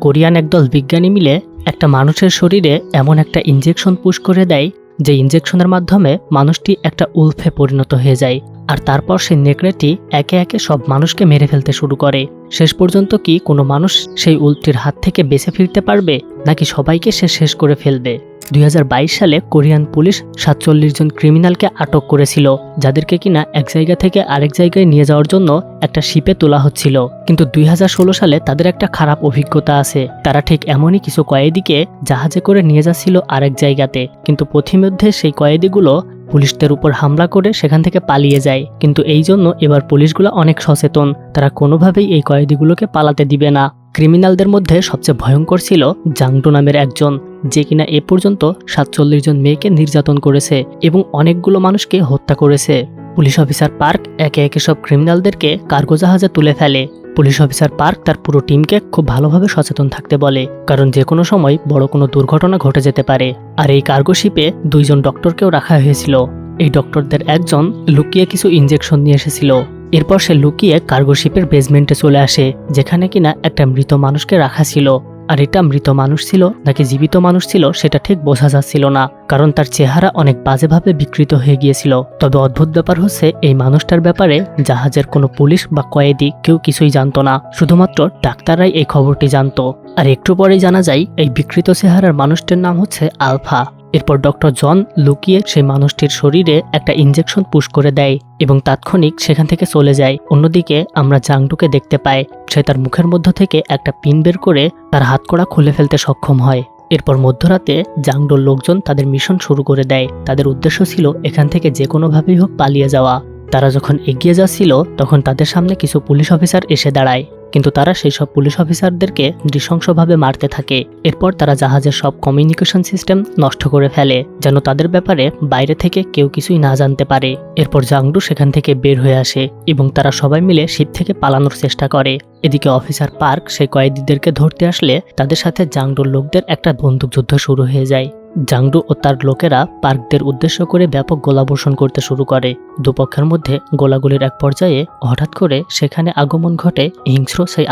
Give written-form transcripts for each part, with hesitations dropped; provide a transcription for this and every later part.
Korean একদল বিজ্ঞানী মিলে একটা মানুষের শরীরে এমন একটা ইনজেকশন পুশ করে দেয় যে ইনজেকশনের মাধ্যমে মানুষটি একটা উল্ফে পরিণত হয়ে যায়। আর তারপর সেই নেকড়েটি একে একে সব মানুষকে মেরে ফেলতে শুরু করে। শেষ পর্যন্ত কি কোনো মানুষ সেই উল্ফটির হাত থেকে বেঁচে ফিরতে পারবে, নাকি সবাইকে সে শেষ করে ফেলবে? 2022 সালে কোরিয়ান পুলিশ 47 জন ক্রিমিনালকে আটক করেছিল, যাদেরকে কিনা এক জায়গা থেকে আরেক জায়গায় নিয়ে যাওয়ার জন্য একটা শিপে তোলা হচ্ছিল। কিন্তু 2016 সালে তাদের একটা খারাপ অভিজ্ঞতা আছে। তারা ঠিক এমনই কিছু কয়েদিকে জাহাজে করে নিয়ে যাচ্ছিল আরেক জায়গাতে, কিন্তু পথিমধ্যে সেই কয়েদিগুলো পুলিশদের উপর হামলা করে সেখান থেকে পালিয়ে যায়। কিন্তু এই জন্য এবার পুলিশগুলো অনেক সচেতন, তারা কোনোভাবেই এই কয়েদিগুলোকে পালাতে দিবে না। ক্রিমিনালদের মধ্যে সবচেয়ে ভয়ঙ্কর ছিল জাংডো নামের একজন, যে কিনা এ পর্যন্ত 47 জন মেয়েকে নির্যাতন করেছে এবং অনেকগুলো মানুষকে হত্যা করেছে। পুলিশ অফিসার পার্ক একে একে সব ক্রিমিনালদেরকে কার্গো জাহাজে তুলে ফেলে। পুলিশ অফিসার পার্ক তার পুরো টিমকে খুব ভালোভাবে সচেতন থাকতে বলে, কারণ যে কোনো সময় বড় কোনো দুর্ঘটনা ঘটে যেতে পারে। আর এই কার্গো শিপে 2 জন ডক্টরকেও রাখা হয়েছিল। এই ডক্টরদের একজন লুকিয়ে কিছু ইনজেকশন নিয়ে এসেছিল। এরপর সে লুকিয়ে কার্গো শিপের বেসমেন্টে চলে আসে, যেখানে কিনা একটা মৃত মানুষকে রাখা ছিল। আর এটা মৃত মানুষ ছিল নাকি জীবিত মানুষ ছিল সেটা ঠিক বোঝা যাচ্ছিল না, কারণ তার চেহারা অনেক বাজেভাবে বিকৃত হয়ে গিয়েছিল। তবে অদ্ভুত ব্যাপার হচ্ছে, এই মানুষটার ব্যাপারে জাহাজের কোনো পুলিশ বা কয়েদি কেউ কিছুই জানতো না, শুধুমাত্র ডাক্তাররাই এই খবরটি জানতো। আর একটু পরেই জানা যায় এই বিকৃত চেহারার মানুষটির নাম হচ্ছে আলফা। এরপর ডক্টর জন লুকিয়ে সেই মানুষটির শরীরে একটা ইনজেকশন পুশ করে দেয় এবং তাৎক্ষণিক সেখান থেকে চলে যায়। অন্যদিকে আমরা জাংডুকে দেখতে পাই, সে তার মুখের মধ্য থেকে একটা পিন বের করে তার হাতকড়া খুলে ফেলতে সক্ষম হয়। এরপর মধ্যরাতে জাংডোর লোকজন তাদের মিশন শুরু করে দেয়। তাদের উদ্দেশ্য ছিল এখান থেকে যে কোনোভাবেই হোক পালিয়ে যাওয়া। তারা যখন এগিয়ে যাচ্ছিল তখন তাদের সামনে কিছু পুলিশ অফিসার এসে দাঁড়ায়, কিন্তু তারা সেই সব পুলিশ অফিসারদেরকে নৃশংসভাবে মারতে থাকে। এরপর তারা জাহাজের সব কমিউনিকেশন সিস্টেম নষ্ট করে ফেলে, যেন তাদের ব্যাপারে বাইরে থেকে কেউ কিছুই না জানতে পারে। এরপর জাংডু সেখান থেকে বের হয়ে আসে এবং তারা সবাই মিলে শিপ থেকে পালানোর চেষ্টা করে। এদিকে অফিসার পার্ক সেই কয়েদিদেরকে ধরতে আসলে তাদের সাথে জাংডুর লোকদের একটা বন্দুকযুদ্ধ শুরু হয়ে যায়। জাংডু ও তার লোকেরা পার্কদের উদ্দেশ্য করে ব্যাপক গোলাবর্ষণ করতে শুরু করে। দুপক্ষের মধ্যে গোলাগুলির এক পর্যায়ে হঠাৎ করে সেখানে আগমন ঘটে হিংস্র সেই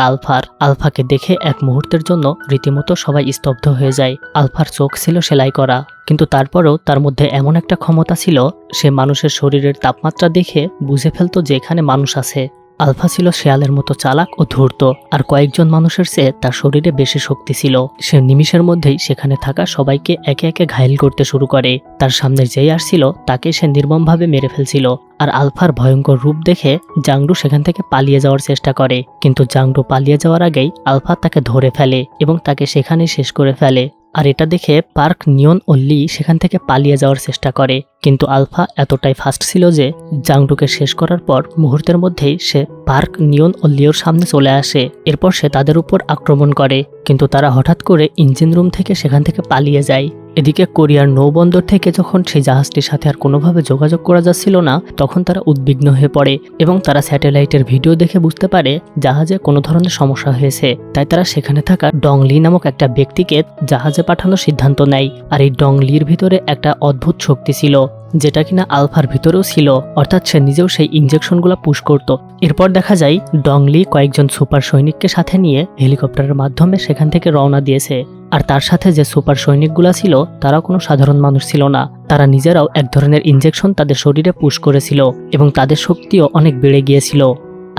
আলফাকে দেখে এক মুহূর্তের জন্য রীতিমতো সবাই স্তব্ধ হয়ে যায়। আলফার চোখ ছিল সেলাই করা, কিন্তু তারপরেও তার মধ্যে এমন একটা ক্ষমতা ছিল, সে মানুষের শরীরের তাপমাত্রা দেখে বুঝে ফেলতো যে এখানে মানুষ আছে। আলফা ছিল শেয়ালের মতো চালাক ও ধূর্ত, আর কয়েকজন মানুষের চেয়ে তার শরীরে বেশি শক্তি ছিল। সে নিমিষের মধ্যেই সেখানে থাকা সবাইকে একে একে ঘায়েল করতে শুরু করে। তার সামনে যেই আসছিল তাকে সে নির্মমভাবে মেরে ফেলছিল। আর আলফার ভয়ঙ্কর রূপ দেখে জাংডু সেখান থেকে পালিয়ে যাওয়ার চেষ্টা করে, কিন্তু জাংডু পালিয়ে যাওয়ার আগেই আলফা তাকে ধরে ফেলে এবং তাকে সেখানেই শেষ করে ফেলে। আর এটা দেখে পার্ক, নিয়ন ও লি সেখান থেকে পালিয়ে যাওয়ার চেষ্টা করে, কিন্তু আলফা এতটাই ফাস্ট ছিল যে জাংডুকে শেষ করার পর মুহূর্তের মধ্যেই সে পার্ক, নিয়ন ও লিওর সামনে চলে আসে। এরপর সে তাদের উপর আক্রমণ করে, কিন্তু তারা হঠাৎ করে ইঞ্জিন রুম থেকে সেখান থেকে পালিয়ে যায়। এদিকে কোরিয়ার নৌবন্দর থেকে যখন সেই জাহাজটির সাথে আর কোনোভাবে যোগাযোগ করা যাচ্ছিল না, তখন তারা উদ্বিগ্ন হয়ে পড়ে এবং তারা স্যাটেলাইটের ভিডিও দেখে বুঝতে পারে জাহাজে কোনো ধরনের সমস্যা হয়েছে। তাই তারা সেখানে থাকা ডং লি নামক একটা ব্যক্তিকে জাহাজে পাঠানোর সিদ্ধান্ত নেয়। আর এই ডং লির ভিতরে একটা অদ্ভুত শক্তি ছিল, যেটা কিনা আলফার ভিতরেও ছিল, অর্থাৎ সে নিজেও সেই ইনজেকশনগুলো পুশ করত। এরপর দেখা যায় ডং লি কয়েকজন সুপার সৈনিককে সাথে নিয়ে হেলিকপ্টারের মাধ্যমে সেখান থেকে রওনা দিয়েছে। আর তার সাথে যে সুপার সৈনিকগুলা ছিল তারা কোনো সাধারণ মানুষ ছিল না, তারা নিজেরাও এক ধরনের ইনজেকশন তাদের শরীরে পুশ করেছিল এবং তাদের শক্তিও অনেক বেড়ে গিয়েছিল।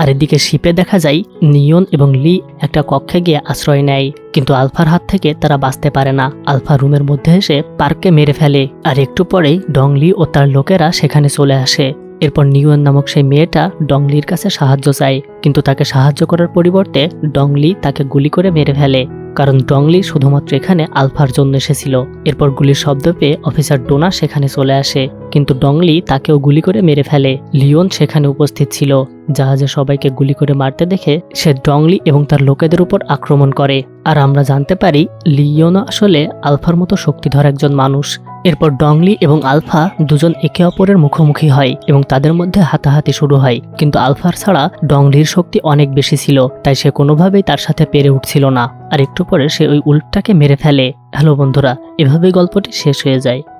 আর এদিকে শিপে দেখা যায় নিয়ন এবং লি একটা কক্ষে গিয়ে আশ্রয় নেয়, কিন্তু আলফার হাত থেকে তারা বাঁচতে পারে না। আলফা রুমের মধ্যে এসে পার্ককে মেরে ফেলে, আর একটু পরেই ডং লি ও তার লোকেরা সেখানে চলে আসে। এরপর নিয়ন নামক সেই মেয়েটা ডং লির কাছে সাহায্য চায়, কিন্তু তাকে সাহায্য করার পরিবর্তে ডং লি তাকে গুলি করে মেরে ফেলে, কারণ ডং লি শুধুমাত্র এখানে আলফার জন্য এসেছিল। এরপর গুলির শব্দ পেয়ে অফিসার ডোনা সেখানে চলে আসে, কিন্তু ডং লি তাকেও গুলি করে মেরে ফেলে। লিওন সেখানে উপস্থিত ছিল, জাহাজে সবাইকে গুলি করে মারতে দেখে সে ডং লি এবং তার লোকেদের উপর আক্রমণ করে। আর আমরা জানতে পারি লিওনও আসলে আলফার মতো শক্তিধর একজন মানুষ। এরপর ডং লি এবং আলফা দুজন একে অপরের মুখোমুখি হয় এবং তাদের মধ্যে হাতাহাতি শুরু হয়, কিন্তু আলফার ছাড়া ডং লির শক্তি অনেক বেশি ছিল, তাই সে কোনোভাবেই তার সাথে পেরে উঠছিল না। আর একটু পরে সে ওই উল্ফটাকে মেরে ফেলে। হ্যালো বন্ধুরা, এভাবেই গল্পটি শেষ হয়ে যায়।